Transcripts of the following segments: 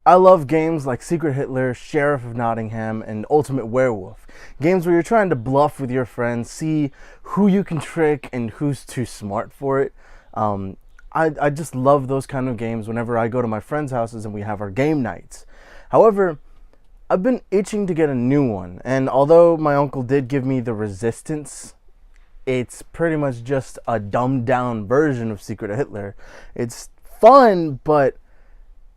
I love games like Secret Hitler, Sheriff of Nottingham, and Ultimate Werewolf. Games where you're trying to bluff with your friends, see who you can trick and who's too smart for it. Um, I just love those kind of games whenever I go to my friends' houses and we have our game nights. However, I've been itching to get a new one, and although my uncle did give me the Resistance, it's pretty much just a dumbed down version of Secret Hitler. It's fun, but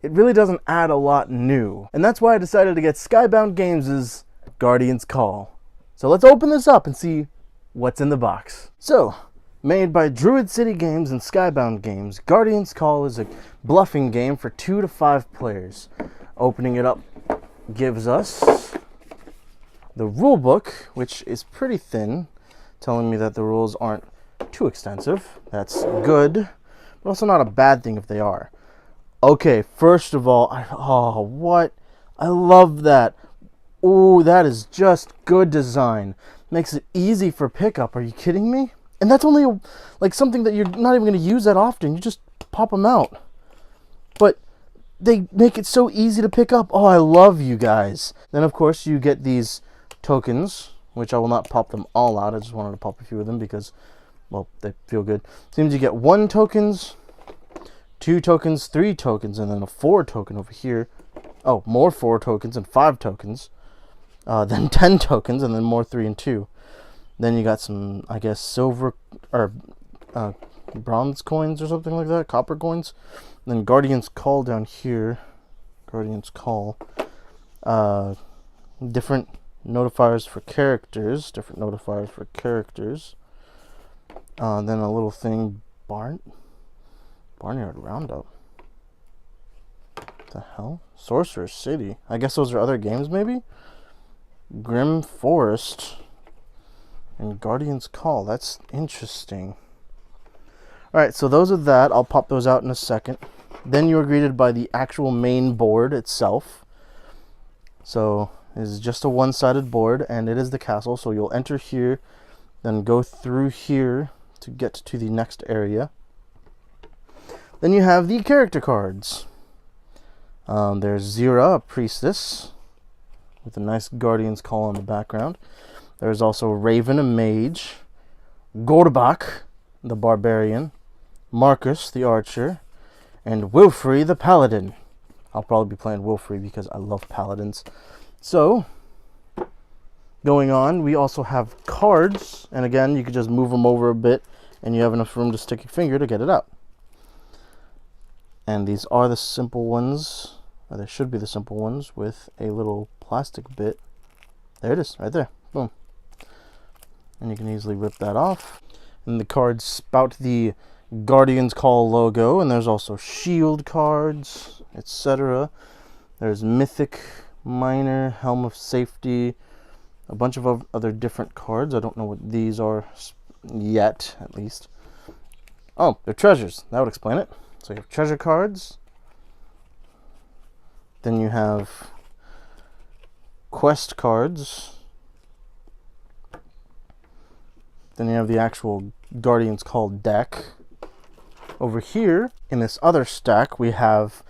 it really doesn't add a lot new. And that's why I decided to get Skybound Games' Guardian's Call. So let's open this up and see what's in the box. So, made by Druid City Games and Skybound Games, Guardian's Call is a bluffing game for 2 to 5 players. Opening it up gives us the rule book, which is pretty thin, telling me that the rules aren't too extensive. That's good, but also not a bad thing if they are. Okay, first of all, what? I love that. Ooh, that is just good design. Makes it easy for pickup. Are you kidding me? And that's only like something that you're not even going to use that often. You just pop them out. But they make it so easy to pick up. Oh, I love you guys. Then, of course, you get these tokens, which I will not pop them all out. I just wanted to pop a few of them because, well, they feel good. Seems you get 1 tokens, 2 tokens, 3 tokens, and then a 4 token over here. Oh, more 4 tokens and 5 tokens. Then 10 tokens, and then more 3 and 2. Then you got some, I guess, silver or bronze coins or something like that, copper coins. And then Guardian's Call down here. Guardian's Call. Different notifiers for characters. Different notifiers for characters. Then a little thing, Barnyard Roundup. What the hell? Sorcerer's City. I guess those are other games, maybe? Grim Forest. And Guardian's Call. That's interesting. Alright, so those are that. I'll pop those out in a second. Then you are greeted by the actual main board itself. So, it is just a one-sided board, and it is the castle. So you'll enter here, then go through here to get to the next area. Then you have the character cards. There's Zira, a priestess, with a nice Guardian's Call on the background. There's also Raven, a mage. Gorbak, the barbarian. Marcus, the archer. And Wilfrey, the paladin. I'll probably be playing Wilfrey because I love paladins. So, going on, we also have cards. And again, you can just move them over a bit, and you have enough room to stick your finger to get it out. And these are the simple ones, or they should be the simple ones, with a little plastic bit. There it is, right there. Boom. And you can easily rip that off. And the cards spout the Guardian's Call logo, and there's also shield cards, etc. There's Mythic, Minor, Helm of Safety, a bunch of other different cards. I don't know what these are yet, at least. Oh, they're treasures. That would explain it. So you have treasure cards. Then you have quest cards. Then you have the actual Guardian's Call deck. Over here, in this other stack, we have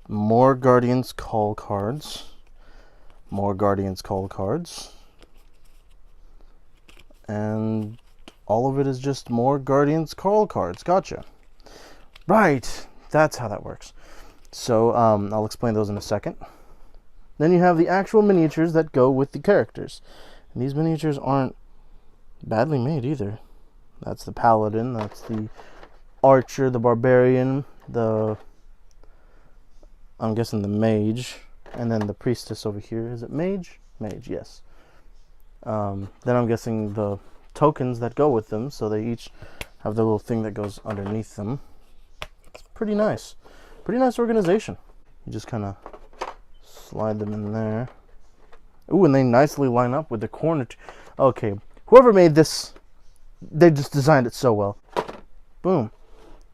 more Guardian's Call cards. More Guardian's Call cards. And all of it is just more Guardian's Call cards. Gotcha. Right, that's how that works. So, I'll explain those in a second. Then you have the actual miniatures that go with the characters. And these miniatures aren't badly made either. That's the paladin, that's the archer, the barbarian, I'm guessing the mage, and then the priestess over here. Is it mage? Mage, yes. Then I'm guessing the tokens that go with them, so they each have the little thing that goes underneath them. It's pretty nice. Pretty nice organization. You just kind of slide them in there. Ooh, and they nicely line up with the corner. Okay, whoever made this, they just designed it so well. Boom.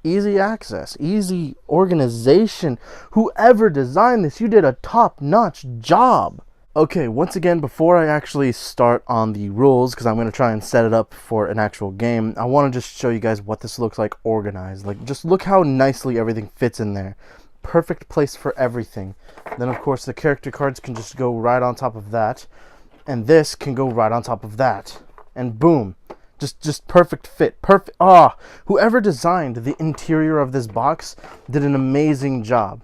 Easy access, easy organization. Whoever designed this, you did a top-notch job. Okay, once again, before I actually start on the rules, because I'm going to try and set it up for an actual game, I want to just show you guys what this looks like organized. Like, just look how nicely everything fits in there. perfect place for everything. Then of course the character cards can just go right on top of that, and this can go right on top of that, and boom, just perfect fit. Perfect. Whoever designed the interior of this box did an amazing job.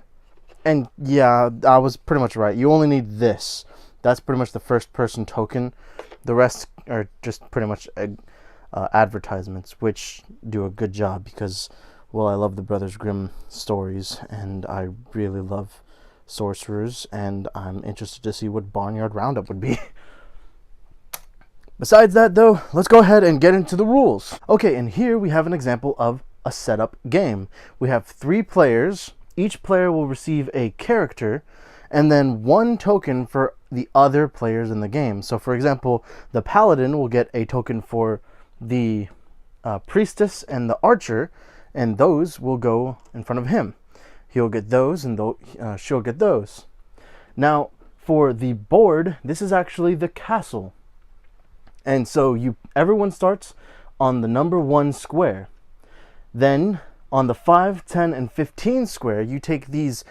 And yeah, I was pretty much right. You only need this. That's pretty much the first person token. The rest are just pretty much advertisements, which do a good job because, well, I love the Brothers Grimm stories, and I really love sorcerers, and I'm interested to see what Barnyard Roundup would be. Besides that, though, let's go ahead and get into the rules. Okay, and here we have an example of a setup game. We have 3 players. Each player will receive a character, and then 1 token for the other players in the game. So, for example, the Paladin will get a token for the Priestess and the Archer, and those will go in front of him. He'll get those, and she'll get those. Now, for the board, this is actually the castle. And so everyone starts on the number 1 square. Then on the 5, 10, and 15 square, you take these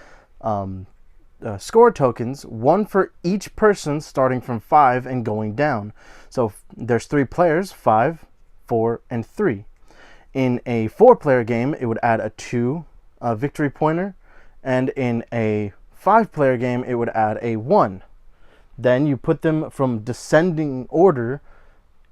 score tokens, 1 for each person starting from 5 and going down. So there's 3 players, 5, 4, and 3. In a 4-player game, it would add a 2 victory pointer, and in a 5-player game, it would add a 1. Then you put them from descending order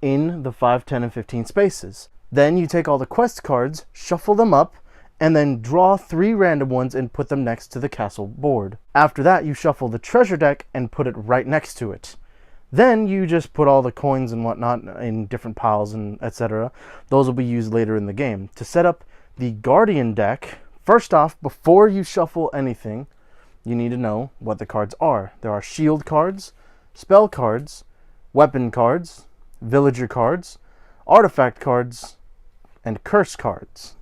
in the 5, 10, and 15 spaces. Then you take all the quest cards, shuffle them up, and then draw 3 random ones and put them next to the castle board. After that, you shuffle the treasure deck and put it right next to it. Then you just put all the coins and whatnot in different piles and etc. Those will be used later in the game. To set up the Guardian deck, first off, before you shuffle anything, you need to know what the cards are. There are shield cards, spell cards, weapon cards, villager cards, artifact cards, and curse cards.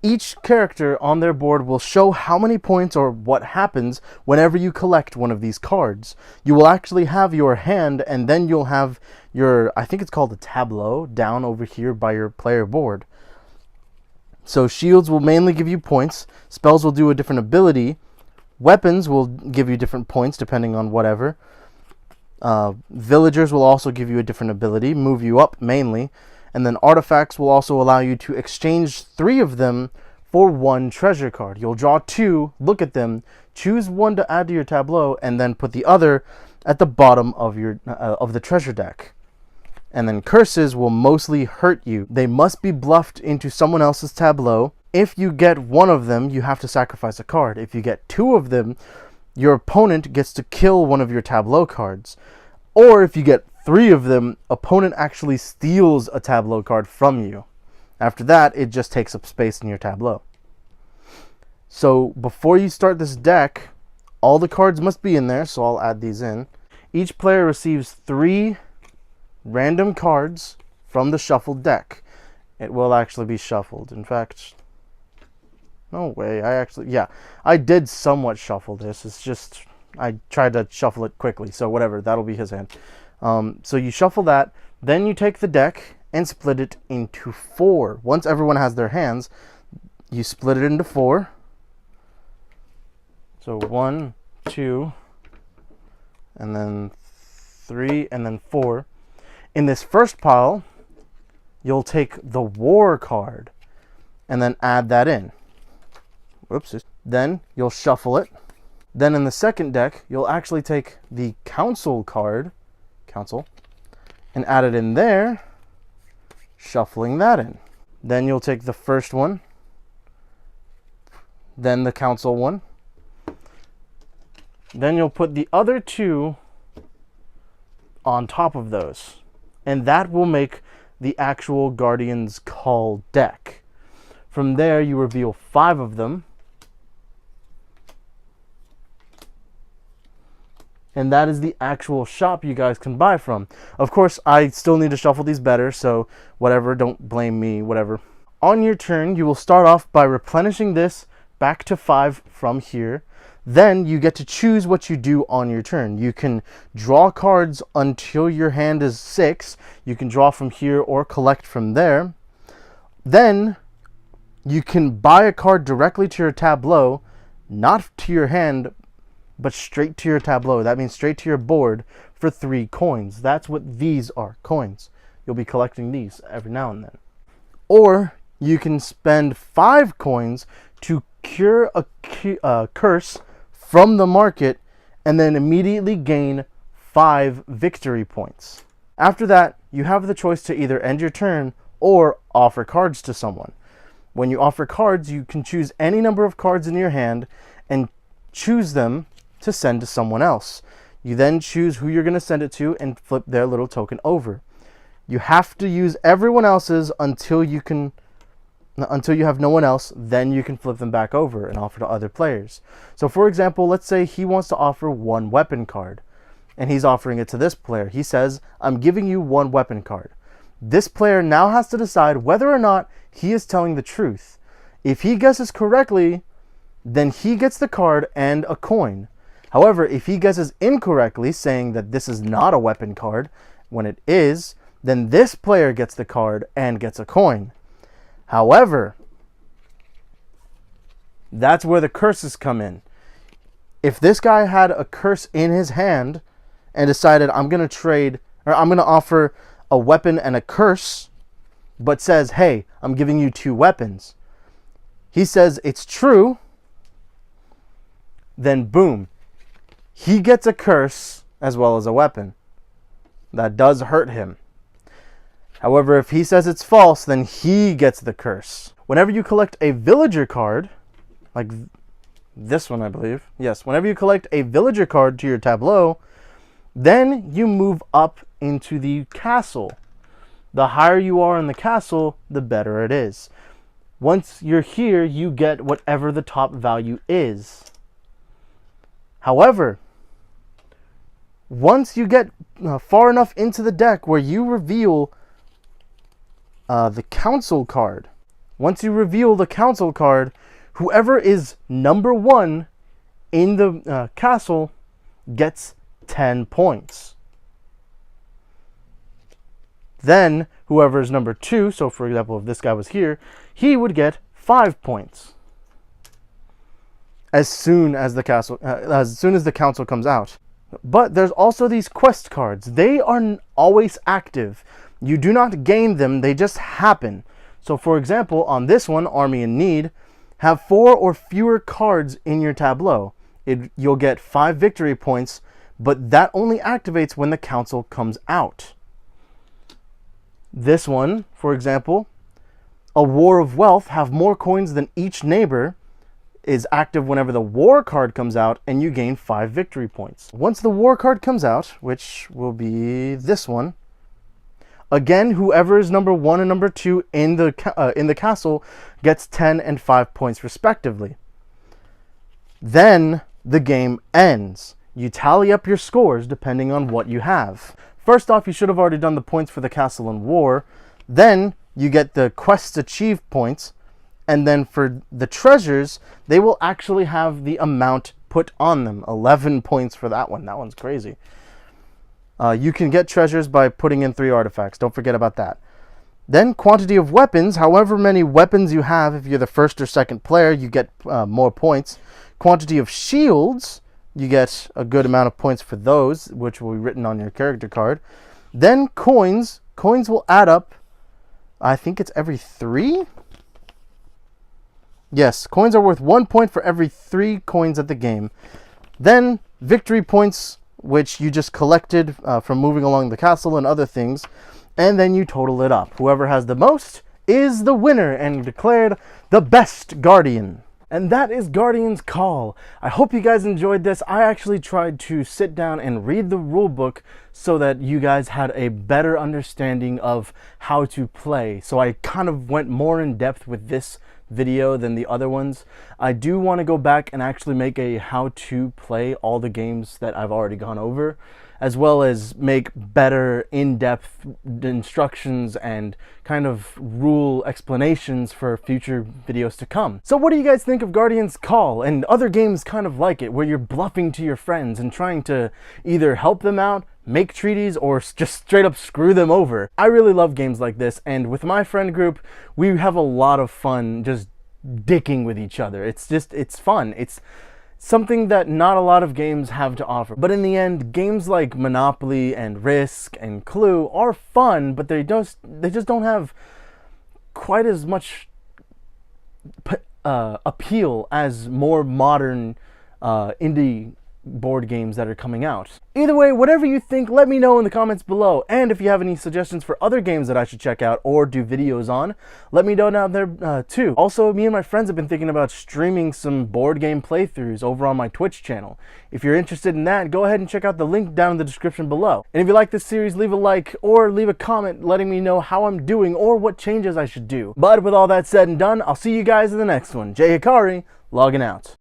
Each character on their board will show how many points or what happens whenever you collect one of these cards. You will actually have your hand, and then you'll have your, I think it's called a tableau, down over here by your player board. So shields will mainly give you points, spells will do a different ability, weapons will give you different points depending on whatever. Villagers will also give you a different ability, move you up mainly, and then artifacts will also allow you to exchange 3 of them for 1 treasure card. You'll draw 2, look at them, choose 1 to add to your tableau, and then put the other at the bottom of your of the treasure deck. And then curses will mostly hurt you. They must be bluffed into someone else's tableau. If you get 1 of them, you have to sacrifice a card. If you get 2 of them, your opponent gets to kill one of your tableau cards. Or if you get 3 of them, opponent actually steals a tableau card from you. After that, it just takes up space in your tableau. So before you start this deck, all the cards must be in there, so I'll add these in. Each player receives 3 random cards from the shuffled deck. It will actually be shuffled. In fact, no way, I did somewhat shuffle this. It's just, I tried to shuffle it quickly, so whatever, that'll be his hand. So you shuffle that, then you take the deck and split it into 4. Once everyone has their hands, you split it into 4. So 1, 2, and then 3, and then 4. In this first pile, you'll take the war card and then add that in. Whoops. Then you'll shuffle it. Then in the second deck, you'll actually take the council card, and add it in there, shuffling that in. Then you'll take the first one, then the council one. Then you'll put the other 2 on top of those. And that will make the actual Guardian's Call deck. From there, you reveal 5 of them. And that is the actual shop you guys can buy from. Of course, I still need to shuffle these better, so whatever, don't blame me, whatever. On your turn, you will start off by replenishing this back to 5 from here. Then you get to choose what you do on your turn. You can draw cards until your hand is 6. You can draw from here or collect from there. Then you can buy a card directly to your tableau, not to your hand, but straight to your tableau. That means straight to your board for 3 coins. That's what these are, coins. You'll be collecting these every now and then. Or you can spend 5 coins to cure a curse from the market and then immediately gain 5 victory points. After that, you have the choice to either end your turn or offer cards to someone. When you offer cards, you can choose any number of cards in your hand and choose them to send to someone else. You then choose who you're going to send it to and flip their little token over. You have to use everyone else's until you have no one else, then you can flip them back over and offer to other players. So for example, let's say he wants to offer 1 weapon card and he's offering it to this player. He says, I'm giving you 1 weapon card. This player now has to decide whether or not he is telling the truth. If he guesses correctly, then he gets the card and a coin. However, if he guesses incorrectly, saying that this is not a weapon card, when it is, then this player gets the card and gets a coin. However, that's where the curses come in. If this guy had a curse in his hand and decided I'm going to offer a weapon and a curse, but says, hey, I'm giving you 2 weapons. He says it's true, then boom, he gets a curse as well as a weapon. That does hurt him. However, if he says it's false, then he gets the curse. Whenever you collect a villager card, like this one, I believe. Yes, whenever you collect a villager card to your tableau, then you move up into the castle. The higher you are in the castle, the better it is. Once you're here, you get whatever the top value is. However, once you get far enough into the deck where you reveal the council card, whoever is number 1 in the castle gets 10 points. Then whoever is number 2, so for example, if this guy was here, he would get 5 points as soon as the council comes out. But there's also these quest cards. They are always active. You do not gain them, they just happen. So for example, on this one, Army in Need, have 4 or fewer cards in your tableau. You'll get 5 victory points, but that only activates when the council comes out. This one, for example, a War of Wealth, have more coins than each neighbor, is active whenever the war card comes out, and you gain 5 victory points. Once the war card comes out, which will be this one, again, whoever is number 1 and number 2 in the castle gets 10 and 5 points respectively. Then the game ends. You tally up your scores depending on what you have. First off, you should have already done the points for the castle and war. Then you get the quests achieved points. And then for the treasures, they will actually have the amount put on them. 11 points for that one. That one's crazy. You can get treasures by putting in 3 artifacts. Don't forget about that. Then quantity of weapons. However many weapons you have, if you're the first or second player, you get more points. Quantity of shields. You get a good amount of points for those, which will be written on your character card. Then coins. Coins will add up. I think it's every 3? Yes, coins are worth 1 point for every 3 coins at the game. Then victory points, which you just collected from moving along the castle and other things. And then you total it up. Whoever has the most is the winner and declared the best guardian. And that is Guardian's Call. I hope you guys enjoyed this. I actually tried to sit down and read the rulebook so that you guys had a better understanding of how to play. So I kind of went more in depth with this video than the other ones. I do want to go back and actually make a how to play all the games that I've already gone over, as well as make better in-depth instructions and kind of rule explanations for future videos to come. So what do you guys think of Guardian's Call and other games kind of like it, where you're bluffing to your friends and trying to either help them out, make treaties, or just straight up screw them over? I really love games like this, and with my friend group, we have a lot of fun just dicking with each other. It's fun. It's something that not a lot of games have to offer. But in the end, games like Monopoly and Risk and Clue are fun, but they just don't have quite as much appeal as more modern indie board games that are coming out. Either way, whatever you think, let me know in the comments below. And if you have any suggestions for other games that I should check out or do videos on, let me know down there too. Also, me and my friends have been thinking about streaming some board game playthroughs over on my Twitch channel. If you're interested in that, go ahead and check out the link down in the description below. And if you like this series, leave a like or leave a comment letting me know how I'm doing or what changes I should do. But with all that said and done, I'll see you guys in the next one. Jay Hikari, logging out.